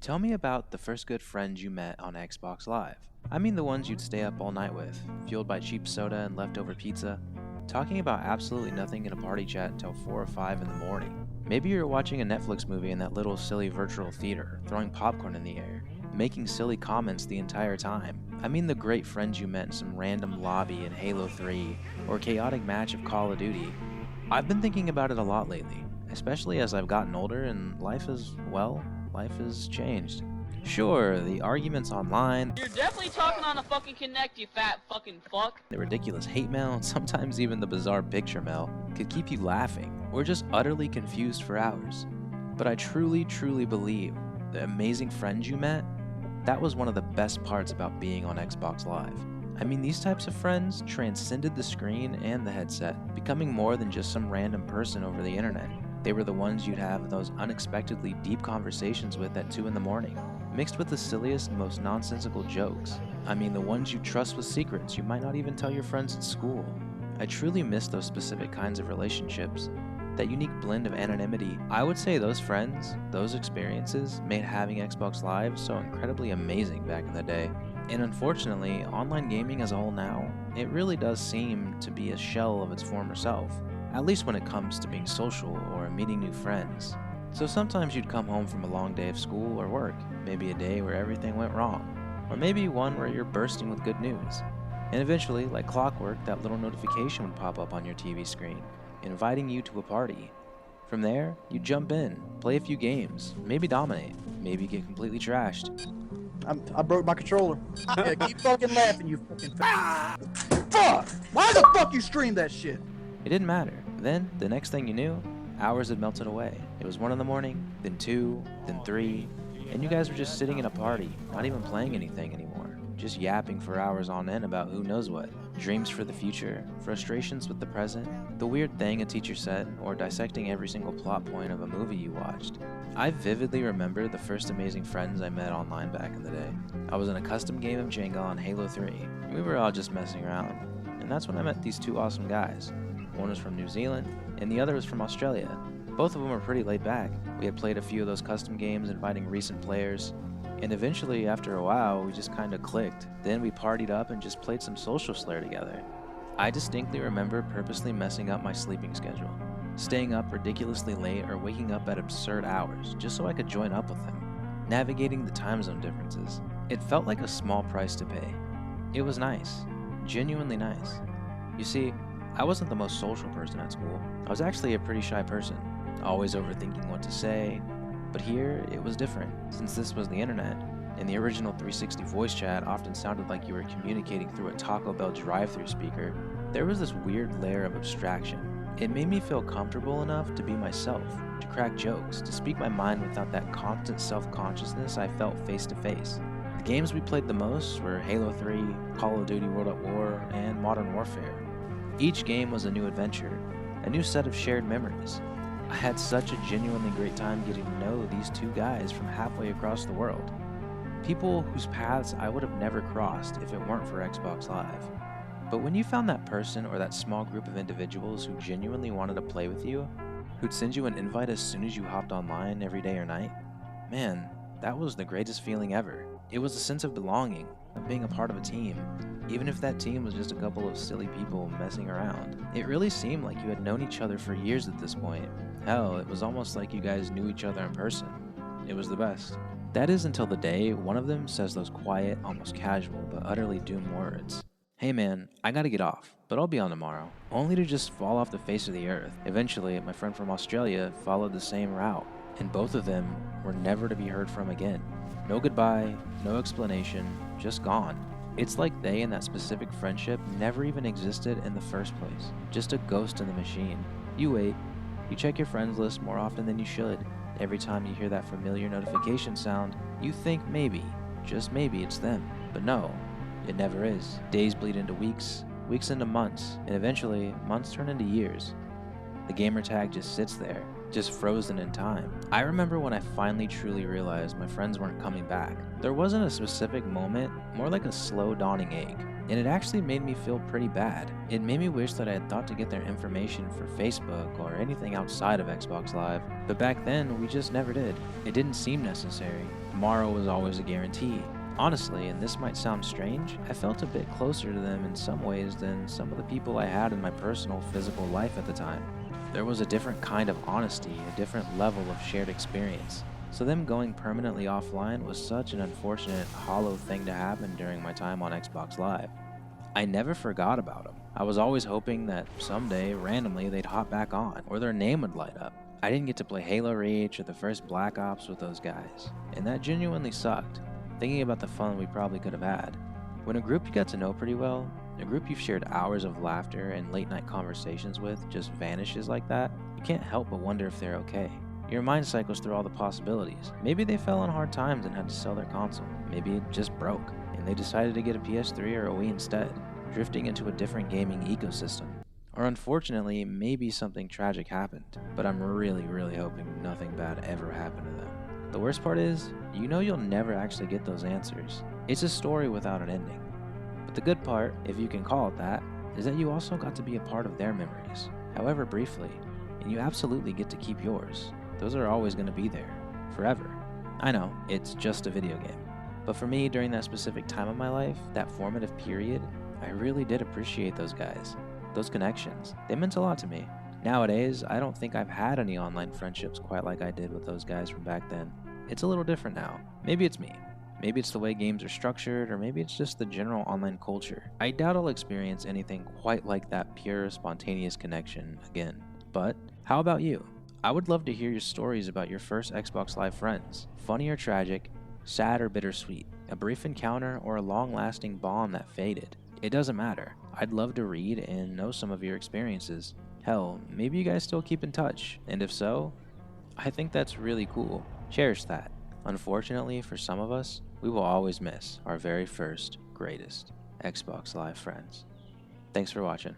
Tell me about the first good friends you met on Xbox Live. I mean the ones you'd stay up all night with, fueled by cheap soda and leftover pizza, talking about absolutely nothing in a party chat until 4 or 5 in the morning. Maybe you're watching a Netflix movie in that little silly virtual theater, throwing popcorn in the air, making silly comments the entire time. I mean the great friends you met in some random lobby in Halo 3 or chaotic match of Call of Duty. I've been thinking about it a lot lately, especially as I've gotten older and life has changed. Sure, the arguments online, You're definitely talking on a fucking connect, you fat fucking fuck. the ridiculous hate mail, and sometimes even the bizarre picture mail could keep you laughing or just utterly confused for hours. But I truly believe the amazing friends you met, that was one of the best parts about being on Xbox Live. I mean, these types of friends transcended the screen and the headset, becoming more than just some random person over the internet. They were the ones you'd have those unexpectedly deep conversations with at 2 in the morning, mixed with the silliest, most nonsensical jokes. I mean, the ones you trust with secrets you might not even tell your friends at school. I truly miss those specific kinds of relationships, that unique blend of anonymity. I would say those friends, those experiences, made having Xbox Live so incredibly amazing back in the day. And unfortunately, online gaming as a whole now, it really does seem to be a shell of its former self, at least when it comes to being social or meeting new friends. So sometimes you'd come home from a long day of school or work, maybe a day where everything went wrong, or maybe one where you're bursting with good news. And eventually, like clockwork, that little notification would pop up on your TV screen, inviting you to a party. From there, you jump in, play a few games, maybe dominate, maybe get completely trashed. I broke my controller. Yeah, keep fucking laughing, you fucking fuck! Why the fuck you stream that shit? It didn't matter. Then, the next thing you knew, hours had melted away. It was 1 in the morning, then 2, then 3, and you guys were just sitting in a party, not even playing anything anymore, just yapping for hours on end about who knows what. Dreams for the future, frustrations with the present, the weird thing a teacher said, or dissecting every single plot point of a movie you watched. I vividly remember the first amazing friends I met online back in the day. I was in a custom game of Jenga on Halo 3. We were all just messing around, and that's when I met these two awesome guys. One was from New Zealand, and the other was from Australia. Both of them were pretty laid back. We had played a few of those custom games, inviting recent players, and eventually, after a while, we just kinda clicked. Then we partied up and just played some Social Slayer together. I distinctly remember purposely messing up my sleeping schedule, staying up ridiculously late or waking up at absurd hours just so I could join up with them, navigating the time zone differences. It felt like a small price to pay. It was nice, genuinely nice. You see, I wasn't the most social person at school. I was actually a pretty shy person, always overthinking what to say, but here it was different. Since this was the internet, and the original 360 voice chat often sounded like you were communicating through a Taco Bell drive-thru speaker, there was this weird layer of abstraction. It made me feel comfortable enough to be myself, to crack jokes, to speak my mind without that constant self-consciousness I felt face to face. The games we played the most were Halo 3, Call of Duty World at War, and Modern Warfare. Each game was a new adventure, a new set of shared memories. I had such a genuinely great time getting to know these two guys from halfway across the world. People whose paths I would have never crossed if it weren't for Xbox Live. But when you found that person or that small group of individuals who genuinely wanted to play with you, who'd send you an invite as soon as you hopped online every day or night, man, that was the greatest feeling ever. It was a sense of belonging, of being a part of a team, even if that team was just a couple of silly people messing around. It really seemed like you had known each other for years at this point. Hell, it was almost like you guys knew each other in person. It was the best. That is until the day one of them says those quiet, almost casual, but utterly doomed words. Hey man, I gotta get off, but I'll be on tomorrow. Only to just fall off the face of the earth. Eventually, my friend from Australia followed the same route, and both of them were never to be heard from again. No goodbye, no explanation, just gone. It's like they and that specific friendship never even existed in the first place. Just a ghost in the machine. You wait. You check your friends list more often than you should. Every time you hear that familiar notification sound, you think maybe, just maybe it's them. But no, it never is. Days bleed into weeks, weeks into months, and eventually, months turn into years. The gamer tag just sits there, just frozen in time. I remember when I finally truly realized my friends weren't coming back. There wasn't a specific moment, more like a slow dawning ache. And it actually made me feel pretty bad. It made me wish that I had thought to get their information for Facebook or anything outside of Xbox Live, but back then we just never did. It didn't seem necessary. tomorrow was always a guarantee. Honestly, and this might sound strange, I felt a bit closer to them in some ways than some of the people I had in my personal physical life at the time. There was a different kind of honesty, a different level of shared experience. So them going permanently offline was such an unfortunate, hollow thing to happen during my time on Xbox Live. I never forgot about them. I was always hoping that someday, randomly, they'd hop back on, or their name would light up. I didn't get to play Halo Reach or the first Black Ops with those guys, and that genuinely sucked, thinking about the fun we probably could have had. When a group you got to know pretty well, a group you've shared hours of laughter and late night conversations with just vanishes like that, you can't help but wonder if they're okay. Your mind cycles through all the possibilities. Maybe they fell on hard times and had to sell their console. Maybe it just broke, and they decided to get a PS3 or a Wii instead, drifting into a different gaming ecosystem. Or unfortunately, maybe something tragic happened, but I'm really hoping nothing bad ever happened to them. The worst part is, you know you'll never actually get those answers. It's a story without an ending. But the good part, if you can call it that, is that you also got to be a part of their memories, however briefly, and you absolutely get to keep yours. Those are always going to be there, forever. I know, it's just a video game. But for me, during that specific time of my life, that formative period, I really did appreciate those guys. Those connections, they meant a lot to me. Nowadays, I don't think I've had any online friendships quite like I did with those guys from back then. It's a little different now. Maybe it's me. Maybe it's the way games are structured, or maybe it's just the general online culture. I doubt I'll experience anything quite like that pure, spontaneous connection again. But how about you? I would love to hear your stories about your first Xbox Live friends. Funny or tragic, sad or bittersweet, a brief encounter or a long-lasting bond that faded. It doesn't matter. I'd love to read and know some of your experiences. Hell, maybe you guys still keep in touch, and if so, I think that's really cool. Cherish that. Unfortunately, for some of us, we will always miss our very first, greatest Xbox Live friends. Thanks for watching.